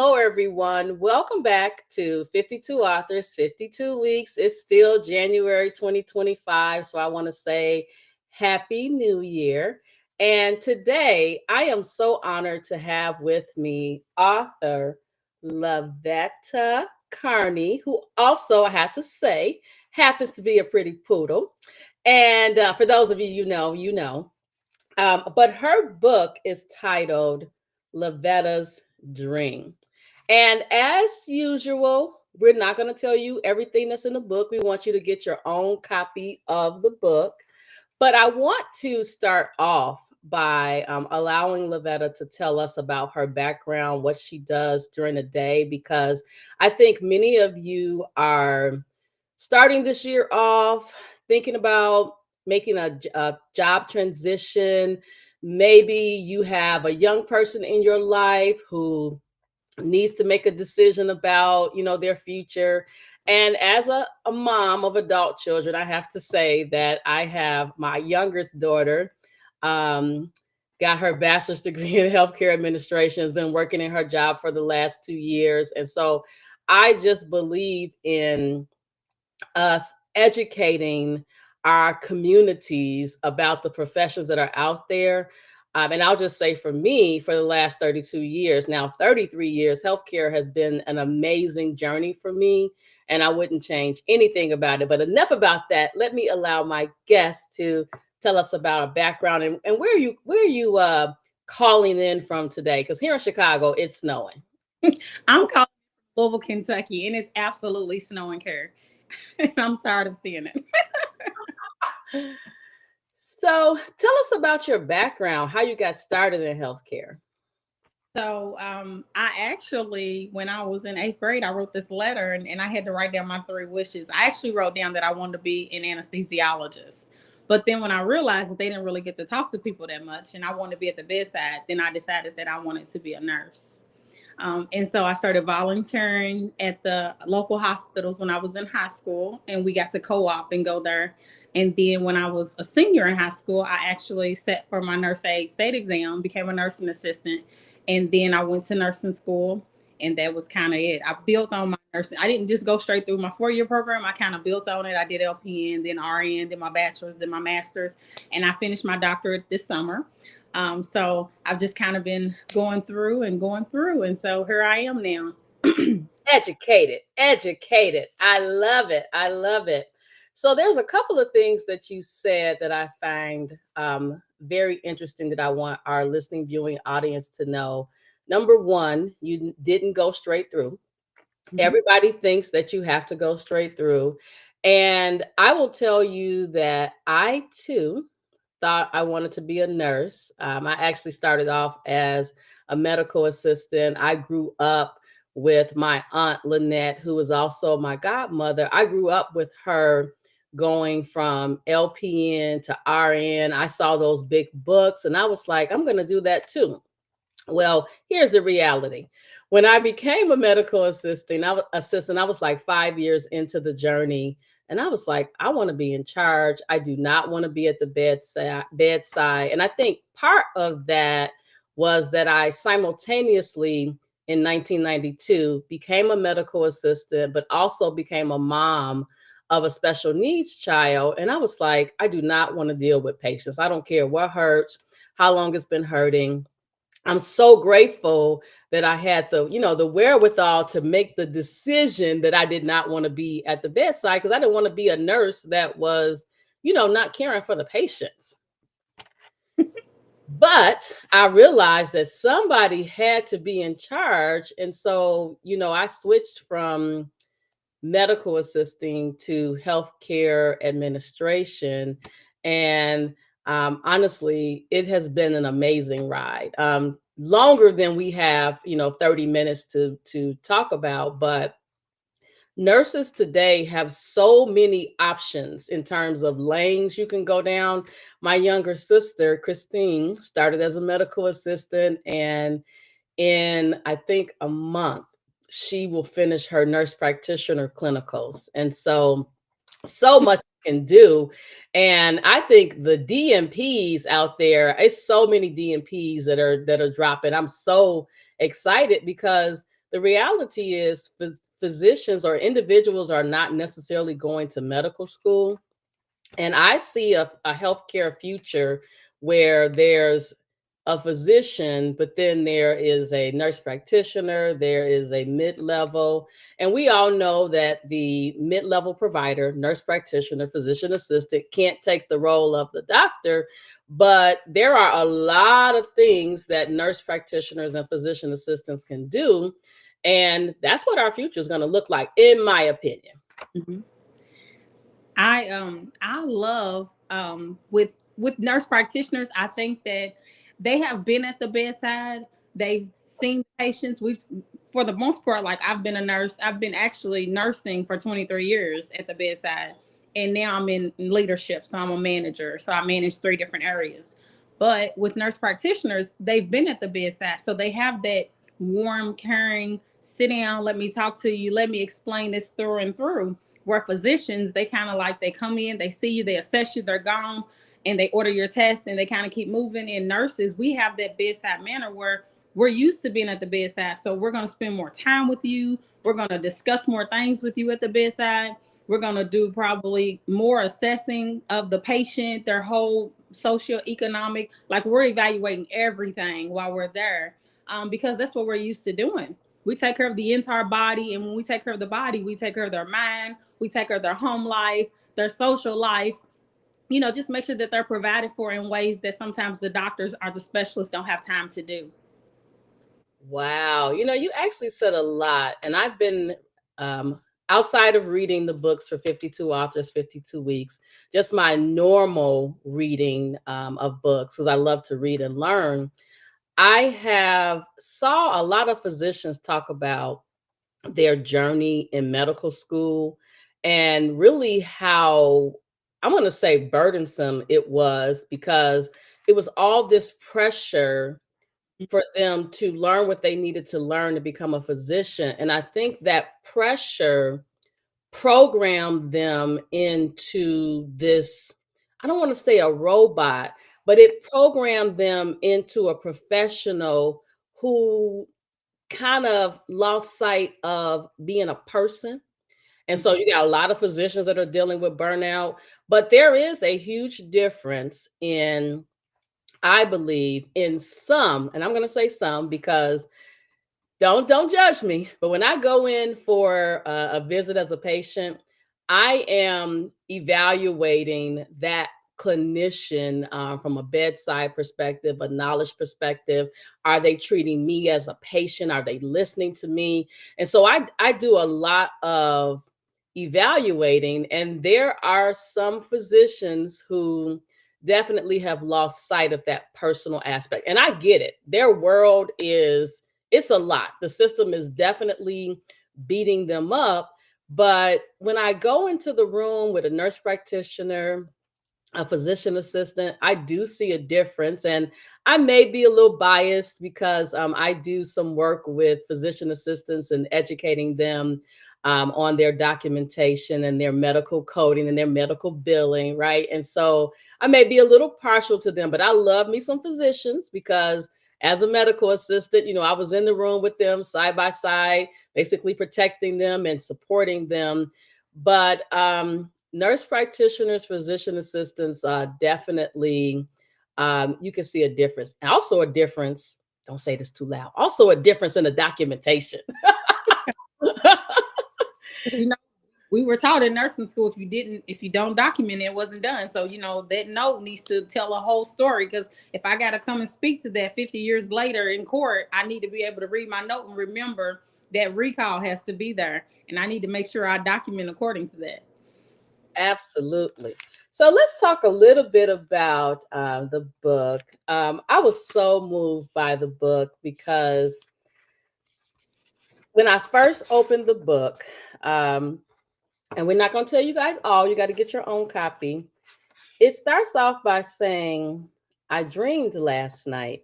Hello, everyone. Welcome back to 52 Authors, 52 Weeks. It's still January 2025, so I want to say Happy New Year. And today, I am so honored to have with me author LaVetta Carney, who also, I have to say, happens to be a pretty poodle. And for those of you you know. But her book is titled LaVetta's Dream. And as usual, we're not going to tell you everything that's in the book. We want you to get your own copy of the book. But I want to start off by allowing LaVetta to tell us about her background, what she does during the day, because I think many of you are starting this year off thinking about making a job transition. Maybe you have a young person in your life who needs to make a decision about their future. And as a mom of adult children, I have to say that I have my youngest daughter, um, got her bachelor's degree in healthcare administration, has been working in her job for the last 2 years. And so I just believe in us educating our communities about the professions that are out there. And I'll just say for me, for the last 32 years, now 33 years, healthcare has been an amazing journey for me, and I wouldn't change anything about it. But enough about that. Let me allow my guest to tell us about a background and where are you calling in from today? Because here in Chicago, it's snowing. I'm calling from Louisville, Kentucky, and it's absolutely snowing here. And I'm tired of seeing it. So tell us about your background, how you got started in healthcare. I actually, when I was in eighth grade, I wrote this letter and I had to write down my three wishes. I actually wrote down that I wanted to be an anesthesiologist. But then when I realized that they didn't really get to talk to people that much and I wanted to be at the bedside, then I decided that I wanted to be a nurse. And so I started volunteering at the local hospitals when I was in high school, and we got to co-op and go there. And then when I was a senior in high school, I actually sat for my nurse aide state exam, became a nursing assistant, and then I went to nursing school. And that was kind of it. I built on my nursing. I didn't just go straight through my 4-year program. I kind of built on it. I did LPN, then RN, then my bachelor's, then my master's, and I finished my doctorate this summer. So I've just kind of been going through and going through. And so here I am now. Educated, educated. I love it. I love it. So there's a couple of things that you said that I find very interesting that I want our listening, viewing audience to know. Number one, you didn't go straight through. Mhm. Everybody thinks that you have to go straight through. And I will tell you that I too thought I wanted to be a nurse. I actually started off as a medical assistant. I grew up with my aunt Lynette, who was also my godmother. I grew up with her going from LPN to RN. I saw those big books and I was like, I'm going to do that too. Well, here's the reality. When I became a medical assistant, I was like 5 years into the journey. And I was like, I want to be in charge. I do not want to be at the bedside. And I think part of that was that I simultaneously in 1992 became a medical assistant, but also became a mom of a special needs child. And I was like, I do not want to deal with patients. I don't care what hurts, how long it's been hurting. I'm so grateful that I had the wherewithal to make the decision that I did not want to be at the bedside because I didn't want to be a nurse that was, not caring for the patients. But I realized that somebody had to be in charge. And so, I switched from medical assisting to healthcare administration. And honestly, it has been an amazing ride. Longer than we have, 30 minutes to talk about, but nurses today have so many options in terms of lanes you can go down. My younger sister, Christine, started as a medical assistant, and in I think a month, she will finish her nurse practitioner clinicals. And so much you can do. And I think the DMPs out there, it's so many DMPs that are dropping. I'm so excited because the reality is physicians or individuals are not necessarily going to medical school. And I see a healthcare future where there's a physician, but then there is a nurse practitioner, there is a mid-level. And we all know that the mid-level provider, nurse practitioner, physician assistant can't take the role of the doctor. But there are a lot of things that nurse practitioners and physician assistants can do. And that's what our future is going to look like, in my opinion. Mhm. I love with nurse practitioners. I think that they have been at the bedside. They've seen patients. We've For the most part, like I've been a nurse. I've been actually nursing for 23 years at the bedside. And now I'm in leadership. So I'm a manager. So I manage 3 different areas. But with nurse practitioners, they've been at the bedside. So they have that warm, caring, sit down, let me talk to you, let me explain this through and through. Where physicians, they kind of like, they come in, they see you, they assess you, they're gone, and they order your test and they kind of keep moving. And nurses, we have that bedside manner where we're used to being at the bedside. So we're going to spend more time with you. We're going to discuss more things with you at the bedside. We're going to do probably more assessing of the patient, their whole socioeconomic, like we're evaluating everything while we're there, because that's what we're used to doing. We take care of the entire body. And when we take care of the body, we take care of their mind, we take care of their home life, their social life, just make sure that they're provided for in ways that sometimes the doctors or the specialists don't have time to do. Wow. You actually said a lot. And I've been, um, outside of reading the books for 52 authors, 52 weeks, just my normal reading of books, because I love to read and learn. I have saw a lot of physicians talk about their journey in medical school and really how, I'm going to say, burdensome it was, because it was all this pressure for them to learn what they needed to learn to become a physician. And I think that pressure programmed them into this, I don't want to say a robot, but it programmed them into a professional who kind of lost sight of being a person. And so you got a lot of physicians that are dealing with burnout, but there is a huge difference in, I believe, in some, and I'm going to say some because don't judge me, but when I go in for a visit as a patient, I am evaluating that clinician from a bedside perspective, a knowledge perspective. Are they treating me as a patient? Are they listening to me? And so I do a lot of evaluating, and there are some physicians who definitely have lost sight of that personal aspect. And I get it. Their world is, it's a lot. The system is definitely beating them up. But when I go into the room with a nurse practitioner, a physician assistant, I do see a difference. And I may be a little biased because I do some work with physician assistants and educating them on their documentation and their medical coding and their medical billing, right? And so I may be a little partial to them, but I love me some physicians because as a medical assistant, I was in the room with them side by side, basically protecting them and supporting them. But nurse practitioners, physician assistants, definitely, you can see a difference. And also a difference, don't say this too loud, also a difference in the documentation. You know, we were taught in nursing school, if you don't document it, it wasn't done. So, that note needs to tell a whole story. Because if I got to come and speak to that 50 years later in court, I need to be able to read my note and remember that recall has to be there. And I need to make sure I document according to that. Absolutely. So let's talk a little bit about the book. I was so moved by the book because when I first opened the book, um, and we're not going to tell you guys all, you got to get your own copy. It starts off by saying, I dreamed last night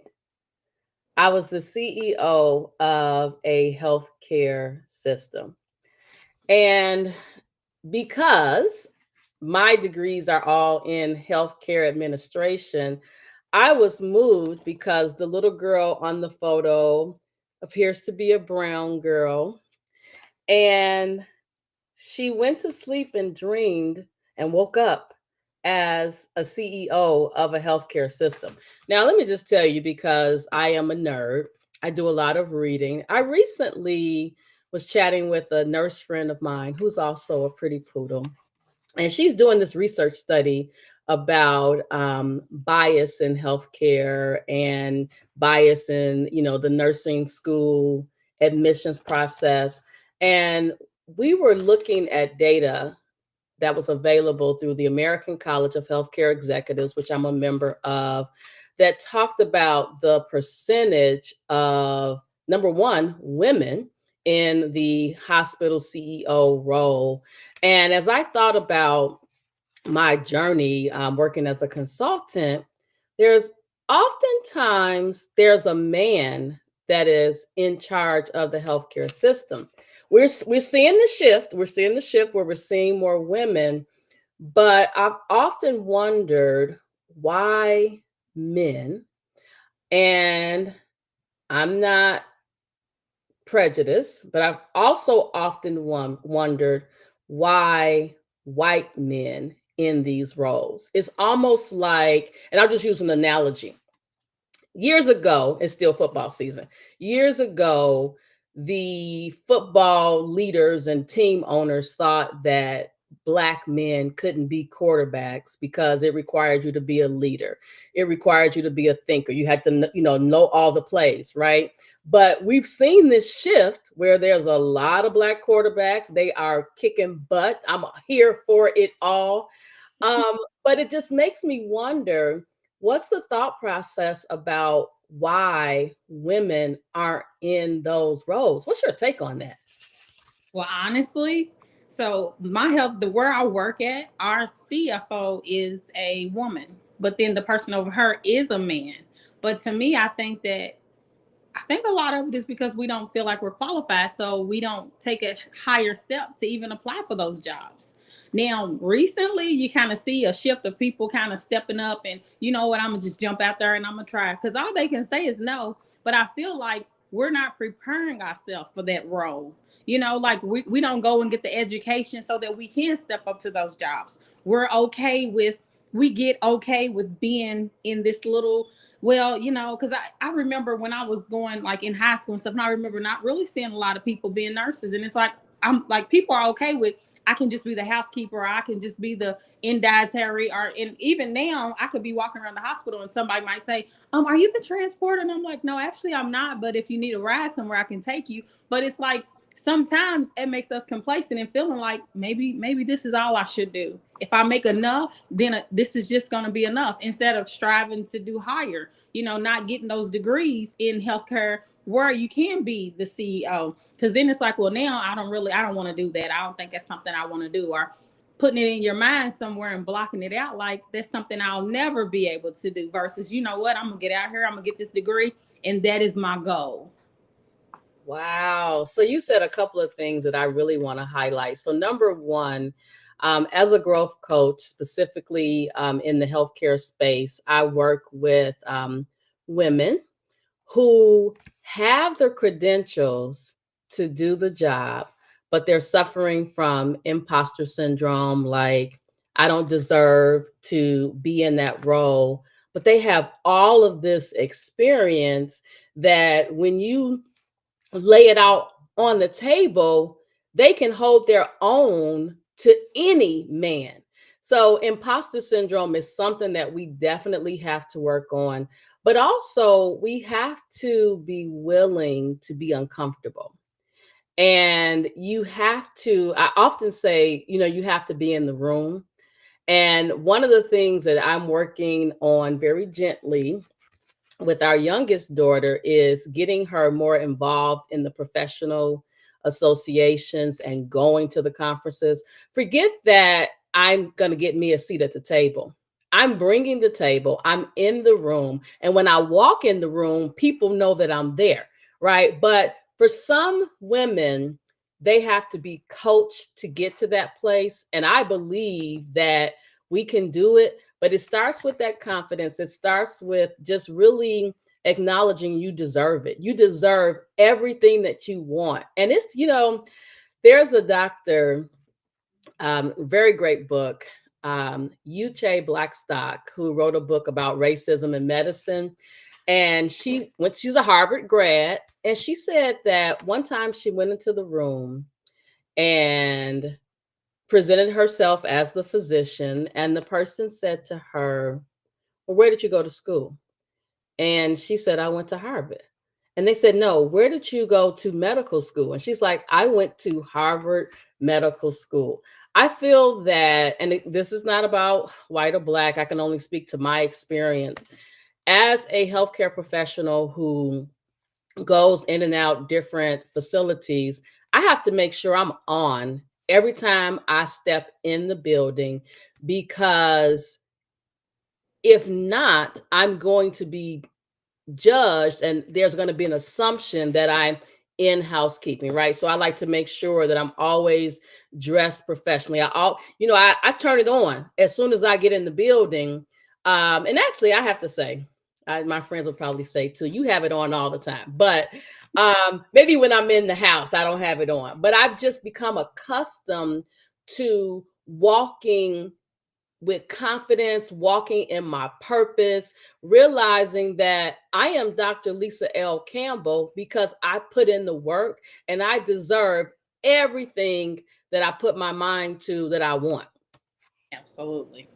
I was the CEO of a healthcare system. And because my degrees are all in healthcare administration, I was moved because the little girl on the photo, appears to be a brown girl, and she went to sleep and dreamed and woke up as a CEO of a healthcare system. Now, let me just tell you, because I am a nerd, I do a lot of reading. I recently was chatting with a nurse friend of mine who's also a pretty poodle, and she's doing this research study about bias in healthcare and bias in the nursing school admissions process. And we were looking at data that was available through the American College of Healthcare Executives, which I'm a member of, that talked about the percentage of, number one, women in the hospital CEO role. And as I thought about my journey working as a consultant, there's oftentimes a man that is in charge of the healthcare system. We're seeing the shift. We're seeing the shift where we're seeing more women, but I've often wondered why men, and I'm not prejudiced, but I've also often wondered why white men in these roles. It's almost like, and I'll just use an analogy. Years ago, it's still football season. Years ago, the football leaders and team owners thought that Black men couldn't be quarterbacks because it required you to be a leader. It required you to be a thinker. You had to, know all the plays, right? But we've seen this shift where there's a lot of Black quarterbacks. They are kicking butt. I'm here for it all. Um, but it just makes me wonder, what's the thought process about why women aren't in those roles? What's your take on that? Well, honestly, so my health, the where I work at, our CFO is a woman, but then the person over her is a man. But to me, I think a lot of it is because we don't feel like we're qualified, so we don't take a higher step to even apply for those jobs. Now, recently, you kind of see a shift of people kind of stepping up, and you know what, I'm gonna just jump out there and I'm gonna try because all they can say is no. But I feel like we're not preparing ourselves for that role. Like we don't go and get the education so that we can step up to those jobs. We get okay with being in this little, well, because I remember when I was going like in high school and stuff, and I remember not really seeing a lot of people being nurses. And it's like, I'm like, people are okay with, I can just be the housekeeper, or I can just be the in dietary, and even now I could be walking around the hospital and somebody might say, are you the transporter? And I'm like, no, actually I'm not. But if you need a ride somewhere, I can take you. But it's like, sometimes it makes us complacent and feeling like maybe this is all I should do. If I make enough, then this is just going to be enough, instead of striving to do higher, not getting those degrees in healthcare where you can be the CEO. Because then it's like, well, now I don't want to do that. I don't think that's something I want to do. Or putting it in your mind somewhere and blocking it out like that's something I'll never be able to do, versus, you know what, I'm going to get out here, I'm going to get this degree, and that is my goal. Wow. So you said a couple of things that I really want to highlight. So number one, as a growth coach, specifically in the healthcare space, I work with women who have the credentials to do the job, but they're suffering from imposter syndrome, like, I don't deserve to be in that role. But they have all of this experience that when you lay it out on the table, they can hold their own to any man. So, imposter syndrome is something that we definitely have to work on, but also we have to be willing to be uncomfortable. And you have to, I often say, you have to be in the room. And one of the things that I'm working on very gently with our youngest daughter is getting her more involved in the professional associations and going to the conferences. Forget that I'm going to get me a seat at the table. I'm bringing the table, I'm in the room. And when I walk in the room, people know that I'm there, right? But for some women, they have to be coached to get to that place. And I believe that we can do it, but it starts with that confidence. It starts with just really acknowledging you deserve it. You deserve everything that you want. And it's, there's a doctor, very great book, Uche Blackstock, who wrote a book about racism in medicine. And she's a Harvard grad, and she said that one time she went into the room and presented herself as the physician, and the person said to her, "Well, where did you go to school?" And she said, "I went to Harvard." And they said, "No, where did you go to medical school?" And she's like, "I went to Harvard Medical School." I feel that, and this is not about white or black, I can only speak to my experience as a healthcare professional who goes in and out different facilities. I have to make sure I'm on every time I step in the building, because if not, I'm going to be judged, and there's going to be an assumption that I'm in housekeeping, right? So I like to make sure that I'm always dressed professionally. I turn it on as soon as I get in the building. And actually, I have to say, my friends will probably say too, you have it on all the time. But maybe when I'm in the house, I don't have it on. But I've just become accustomed to walking with confidence, walking in my purpose, realizing that I am Dr. Lisa L. Campbell because I put in the work, and I deserve everything that I put my mind to that I want. Absolutely.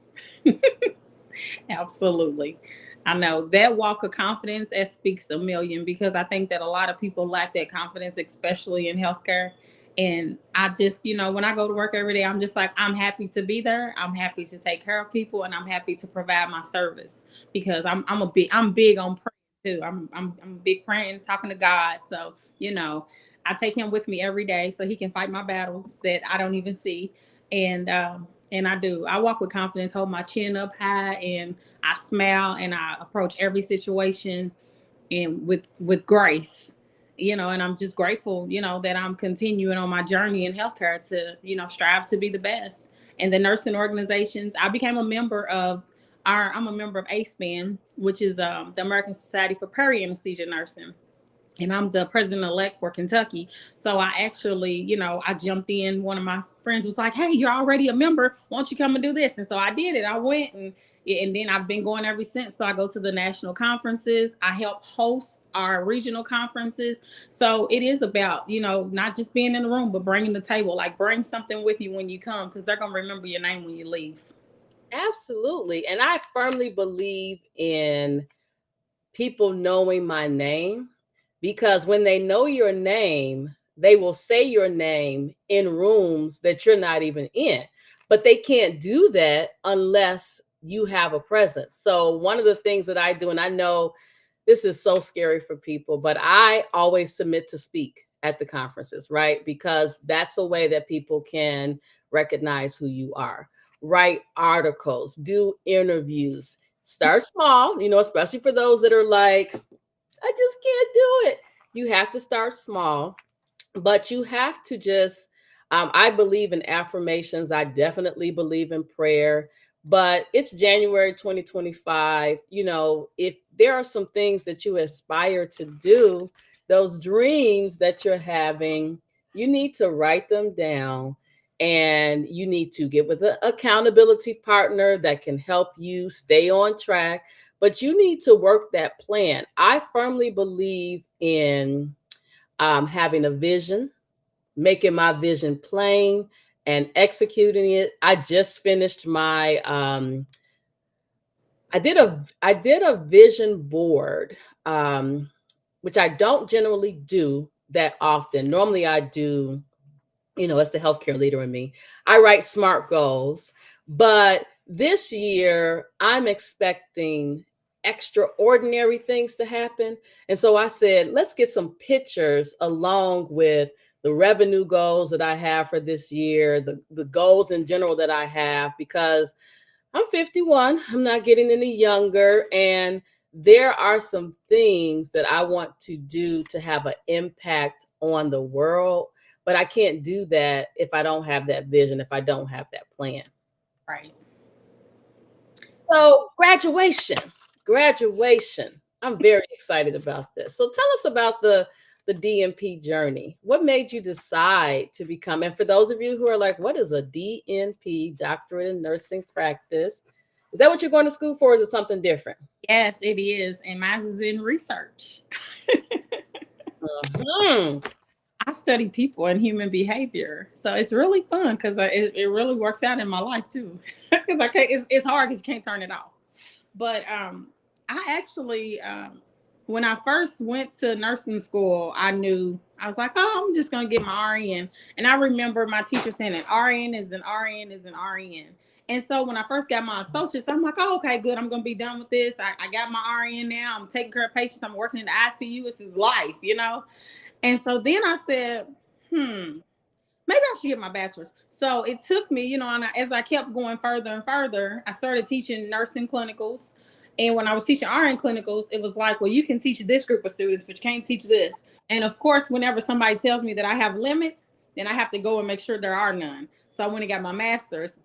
Absolutely. I know that walk of confidence, that speaks a million, because I think that a lot of people lack that confidence, especially in healthcare. And I just, when I go to work every day, I'm just like, I'm happy to be there. I'm happy to take care of people, and I'm happy to provide my service, because I'm big on prayer too. I'm big praying, talking to God. So, I take him with me every day so he can fight my battles that I don't even see. And I do. I walk with confidence, hold my chin up high, and I smile, and I approach every situation and with grace. And I'm just grateful, that I'm continuing on my journey in healthcare to, strive to be the best. And the nursing organizations, I became a member of I'm a member of ASPN, which is the American Society for Peri Anesthesia Nursing, and I'm the president-elect for Kentucky. So I actually, I jumped in. One of my friends was like, "Hey, you're already a member. Why don't you come and do this?" And so I did it. I went, and then I've been going ever since. So I go to the national conferences. I help host our regional conferences. So it is about, not just being in the room, but bringing the table. Like, bring something with you when you come, because they're going to remember your name when you leave. Absolutely. And I firmly believe in people knowing my name, because when they know your name, they will say your name in rooms that you're not even in. But they can't do that unless you have a presence. So, one of the things that I do, and I know this is so scary for people, but I always submit to speak at the conferences, right? Because that's a way that people can recognize who you are. Write articles, do interviews, start small, especially for those that are like, I just can't do it. You have to start small, but you have to just, I believe in affirmations. I definitely believe in prayer, but it's January 2025. If there are some things that you aspire to do, those dreams that you're having, you need to write them down, and you need to get with an accountability partner that can help you stay on track. But you need to work that plan. I firmly believe in having a vision, making my vision plain, and executing it. I just finished my I did a vision board, which I don't generally do that often. Normally I do, it's the healthcare leader in me. I write SMART goals, but this year I'm expecting extraordinary things to happen. And so I said, let's get some pictures along with the revenue goals that I have for this year, the goals in general that I have, because I'm 51, I'm not getting any younger. And there are some things that I want to do to have an impact on the world, but I can't do that if I don't have that vision, if I don't have that plan. Right. So, graduation. I'm very excited about this. So tell us about the DNP journey. What made you decide to become, and for those of you who are like, what is a DNP, doctorate in nursing practice? Is that what you're going to school for? Or is it something different? Yes, it is. And mine is in research. Hmm. I study people and human behavior. So it's really fun because it really works out in my life too. Because I can't, it's hard because you can't turn it off. But I actually, when I first went to nursing school, I knew, I was like, oh, I'm just going to get my RN. And I remember my teacher saying an RN is an RN is an RN. And so when I first got my associates, I'm like, oh, okay, good. I'm going to be done with this. I got my RN now. I'm taking care of patients. I'm working in the ICU. This is life, you know? And so then I said, maybe I should get my bachelor's. So it took me, you know, and as I kept going further and further, I started teaching nursing clinicals. And when I was teaching RN clinicals, it was like, well, you can teach this group of students, but you can't teach this. And of course, whenever somebody tells me that I have limits, then I have to go and make sure there are none. So I went and got my master's.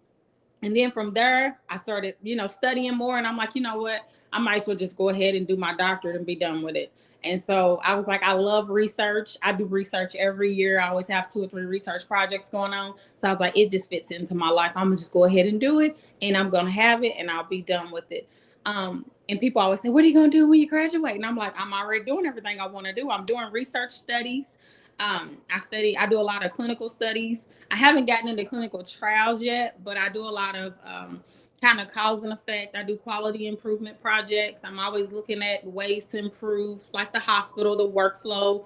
And then from there, I started, you know, studying more. And I'm like, you know what? I might as well just go ahead and do my doctorate and be done with it. And so I was like, I love research. I do research every year. I always have 2 or 3 research projects going on. So I was like, it just fits into my life. I'm going to just go ahead and do it. And I'm going to have it and I'll be done with it. And people always say, what are you going to do when you graduate? And I'm like, I'm already doing everything I want to do. I'm doing research studies. I do a lot of clinical studies. I haven't gotten into clinical trials yet, but I do a lot of kind of cause and effect. I do quality improvement projects. I'm always looking at ways to improve, like the hospital, the workflow,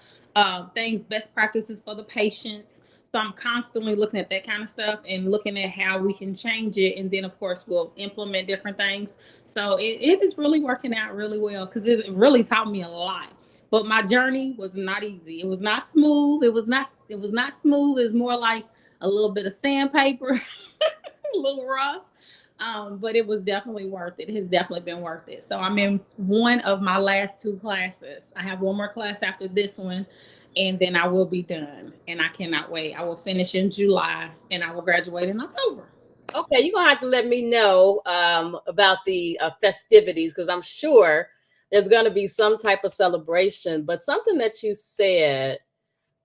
things, best practices for the patients. So I'm constantly looking at that kind of stuff and looking at how we can change it. And then, of course, we'll implement different things. So it is really working out really well because it really taught me a lot. But my journey was not easy. It was not smooth. It was not smooth. It was more like a little bit of sandpaper, a little rough. But it was definitely worth it. It has definitely been worth it. So I'm in one of my last 2 classes. I have one more class after this one, and then I will be done. And I cannot wait. I will finish in July, and I will graduate in October. Okay, you're gonna have to let me know about the festivities because I'm sure there's gonna be some type of celebration. But something that you said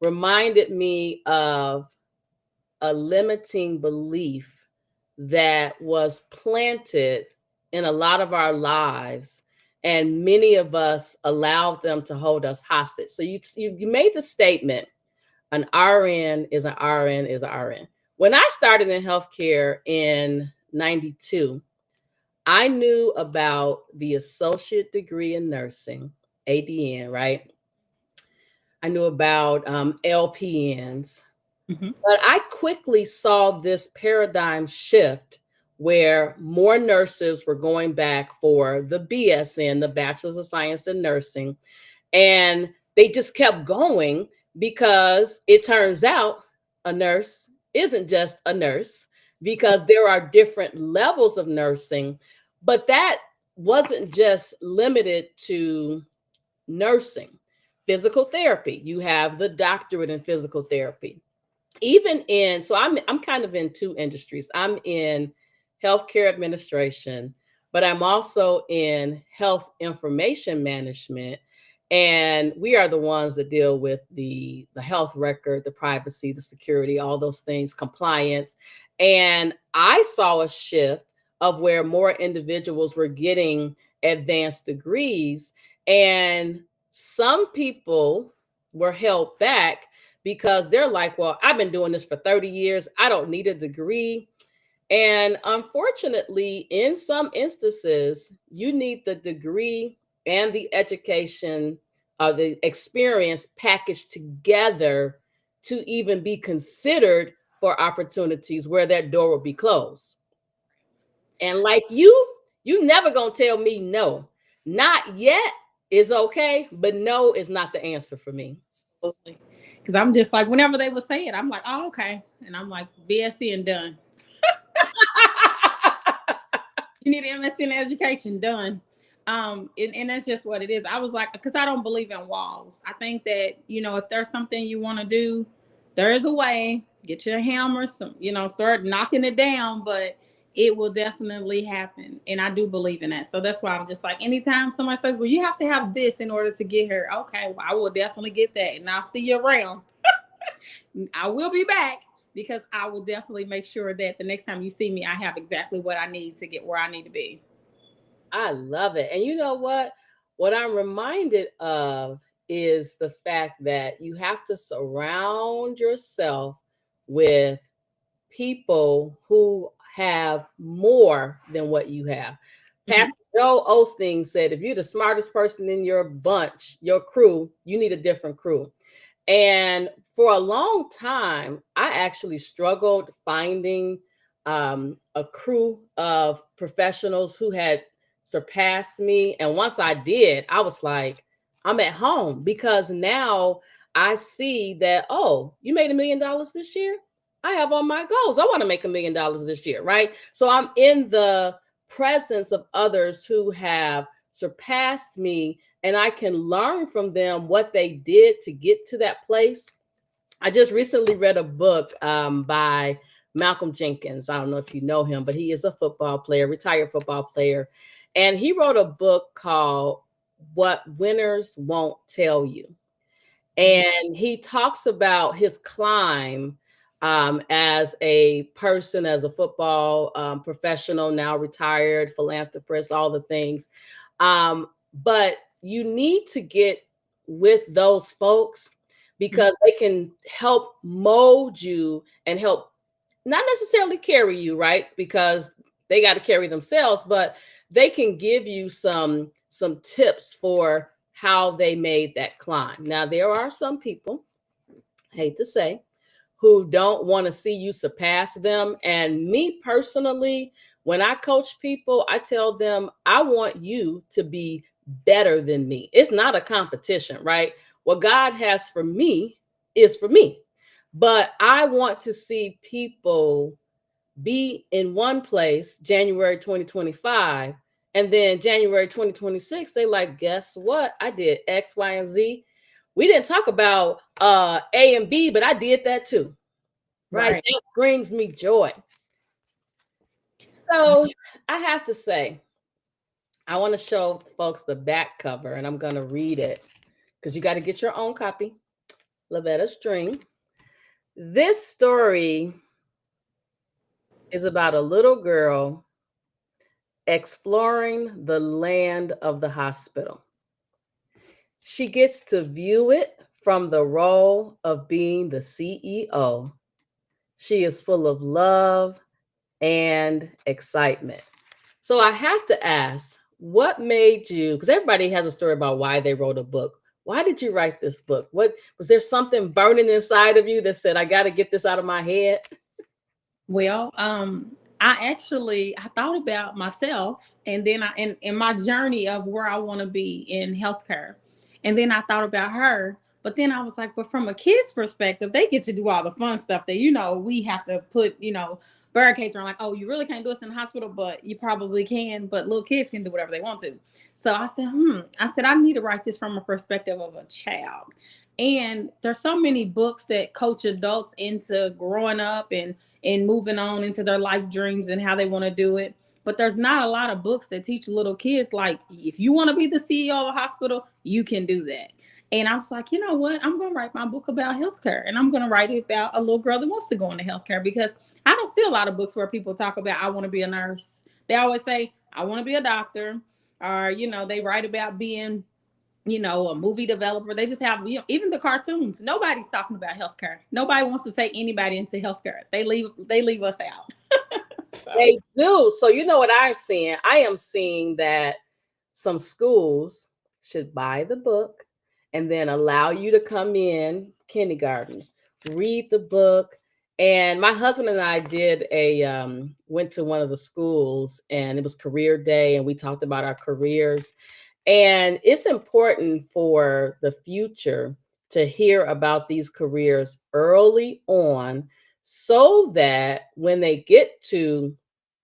reminded me of a limiting belief that was planted in a lot of our lives, and many of us allowed them to hold us hostage. So you made the statement, an RN is an RN is an RN. When I started in healthcare in 92, I knew about the associate degree in nursing, ADN, right? I knew about LPNs, Mm-hmm. but I quickly saw this paradigm shift where more nurses were going back for the BSN, the Bachelor's of Science in Nursing, and they just kept going because it turns out a nurse isn't just a nurse because there are different levels of nursing, but that wasn't just limited to nursing. Physical therapy, you have the doctorate in physical therapy. Even in, so I'm kind of in 2 industries. I'm in healthcare administration, but I'm also in health information management. And we are the ones that deal with the health record, the privacy, the security, all those things, compliance. And I saw a shift of where more individuals were getting advanced degrees, and some people were held back because they're like, well, I've been doing this for 30 years. I don't need a degree. And unfortunately, in some instances, you need the degree and the education, the experience packaged together to even be considered for opportunities where that door will be closed. And like you never gonna tell me no. Not yet is okay, but no is not the answer for me. Because I'm just like, whenever they would say it, I'm like, oh, okay. And I'm like, BSc and done. You need an MSc in education, done. And that's just what it is. I was like, because I don't believe in walls. I think that, you know, if there's something you want to do, there is a way. Get your hammer, some, you know, start knocking it down. But It will definitely happen. And I do believe in that. So that's why I'm just like, anytime somebody says, well, you have to have this in order to get here. Okay, well, I will definitely get that. And I'll see you around. I will be back because I will definitely make sure that the next time you see me, I have exactly what I need to get where I need to be. I love it. And you know what? What I'm reminded of is the fact that you have to surround yourself with people who have more than what you have. Mhm. Pastor Joe Osteen said, if you're the smartest person in your bunch, your crew, you need a different crew. And for a long time, I actually struggled finding a crew of professionals who had surpassed me. And once I did, I was like, I'm at home because now I see that, oh, you made $1 million this year? I have on my goals. I want to make $1 million this year, right? So I'm in the presence of others who have surpassed me, and I can learn from them what they did to get to that place. I just recently read a book by Malcolm Jenkins. I don't know if you know him, but he is a football player, retired football player. And he wrote a book called What Winners Won't Tell You. And he talks about his climb as a person, as a football professional, now retired, philanthropist, all the things. But you need to get with those folks because they can help mold you and help not necessarily carry you, right? Because they got to carry themselves, but they can give you some tips for how they made that climb. Now, there are some people, hate to say, who don't want to see you surpass them. And me personally, when I coach people, I tell them, I want you to be better than me. It's not a competition, right? What God has for me is for me. But I want to see people be in one place January 2025, and then January 2026 they like, guess what, I did X, Y, and Z. We didn't talk about A and B, but I did that too, right? Right. That brings me joy. So I have to say, I want to show folks the back cover, and I'm going to read it because you got to get your own copy. LaVetta's Dream. This story is about a little girl exploring the land of the hospital. She gets to view it from the role of being the CEO. She is full of love and excitement. So I have to ask, what made you, because everybody has a story about why they wrote a book. Why did you write this book? What was there something burning inside of you that said, I got to get this out of my head? Well, I thought about myself, and then in my journey of where I want to be in healthcare, and then I thought about her. But then I was like, but from a kid's perspective, they get to do all the fun stuff that we have to put barricades around. Like, oh, you really can't do this in the hospital, but you probably can. But little kids can do whatever they want to. So I said, I need to write this from a perspective of a child. And there's so many books that coach adults into growing up and moving on into their life dreams and how they want to do it. But there's not a lot of books that teach little kids, like, if you want to be the CEO of a hospital, you can do that. And I was like, you know what? I'm going to write my book about healthcare, and I'm going to write it about a little girl that wants to go into healthcare, because I don't see a lot of books where people talk about, I want to be a nurse. They always say, I want to be a doctor, or, they write about being a movie developer. They just have, even the cartoons. Nobody's talking about healthcare. Nobody wants to take anybody into healthcare. They leave us out. So They do. So you know what I'm seeing? I am seeing that some schools should buy the book and then allow you to come in, kindergartens, read the book. And my husband and I did went to one of the schools, and it was career day, and we talked about our careers. And it's important for the future to hear about these careers early on so that when they get to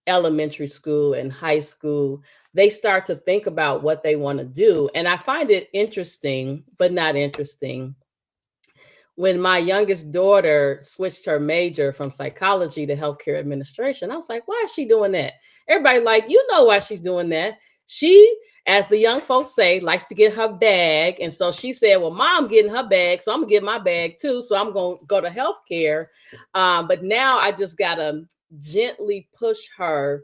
elementary school and high school, they start to think about what they want to do. And I find it interesting, but not interesting, when my youngest daughter switched her major from psychology to healthcare administration, I was like, why is she doing that? Everybody like, you know why she's doing that. She, as the young folks say, likes to get her bag. And so she said, well, mom getting her bag, so I'm gonna get my bag too. So I'm gonna go to healthcare. But now I just gotta gently push her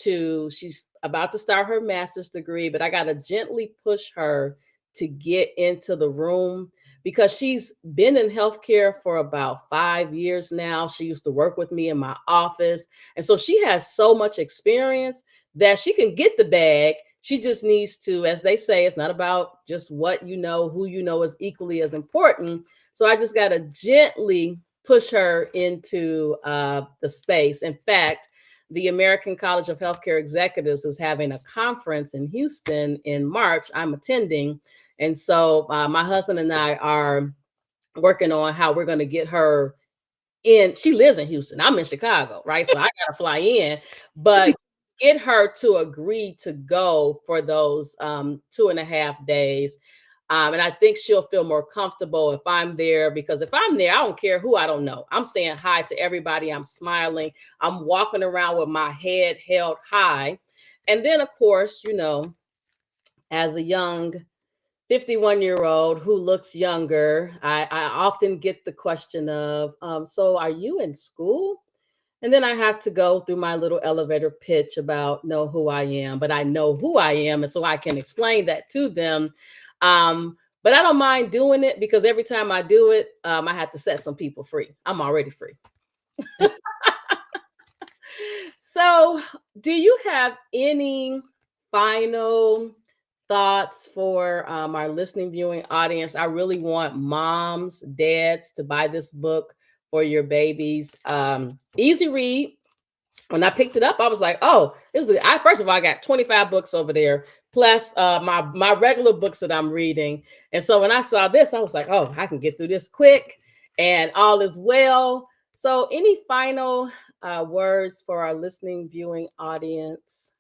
to, she's about to start her master's degree, but I gotta gently push her to get into the room because she's been in healthcare for about 5 years now. She used to work with me in my office. And so she has so much experience that she can get the bag. She just needs to, as they say, it's not about just what you know, who you know is equally as important. So I just got to gently push her into the space. In fact, the American College of Healthcare Executives is having a conference in Houston in March. I'm attending. And so my husband and I are working on how we're going to get her in. She lives in Houston. I'm in Chicago, right? So I got to fly in, but get her to agree to go for those 2.5 days. And I think she'll feel more comfortable if I'm there, because if I'm there, I don't care who I don't know. I'm saying hi to everybody. I'm smiling. I'm walking around with my head held high. And then, of course, you know, as a young 51-year-old who looks younger, I often get the question of, so are you in school? And then I have to go through my little elevator pitch about know who I am, but I know who I am. And so I can explain that to them. But I don't mind doing it because every time I do it, I have to set some people free. I'm already free. So, do you have any final thoughts for our listening, viewing audience? I really want moms, dads to buy this book for your babies. Easy read. When I picked it up, I was like, "Oh, this is." First of all, I got 25 books over there, plus my regular books that I'm reading. And so when I saw this, I was like, "Oh, I can get through this quick, and all is well." So, any final words for our listening, viewing audience?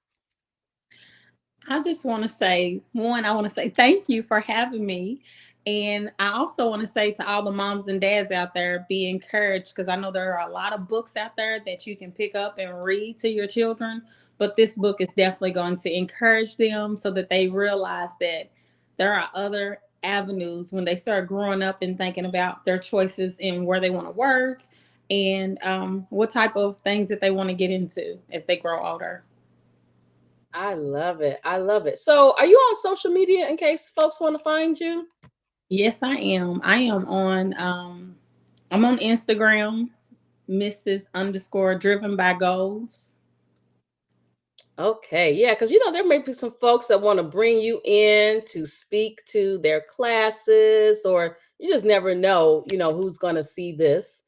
I just want to say, one, I want to say thank you for having me. And I also want to say to all the moms and dads out there, be encouraged, because I know there are a lot of books out there that you can pick up and read to your children. But this book is definitely going to encourage them so that they realize that there are other avenues when they start growing up and thinking about their choices and where they want to work, and what type of things that they want to get into as they grow older. I love it. I love it. So, are you on social media in case folks want to find you? Yes, I am. I'm on Instagram, Mrs. underscore driven by goals. Okay, yeah, because you know there may be some folks that want to bring you in to speak to their classes, or you just never know, you know, who's going to see this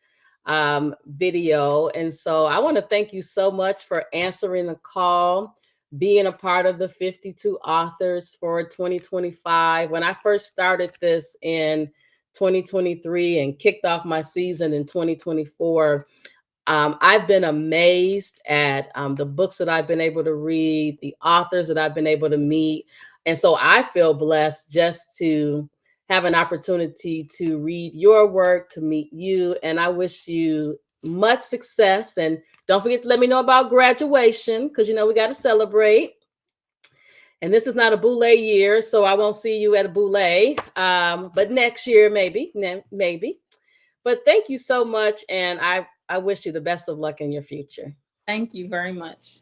video. And so I want to thank you so much for answering the call, being a part of the 52 authors for 2025. When I first started this in 2023 and kicked off my season in 2024, I've been amazed at the books that I've been able to read, the authors that I've been able to meet. And so I feel blessed just to have an opportunity to read your work, to meet you. And I wish you much success. And don't forget to let me know about graduation, because you know we got to celebrate. And this is not a boule year, so I won't see you at a boule. But next year, maybe, maybe. But thank you so much. And I wish you the best of luck in your future. Thank you very much.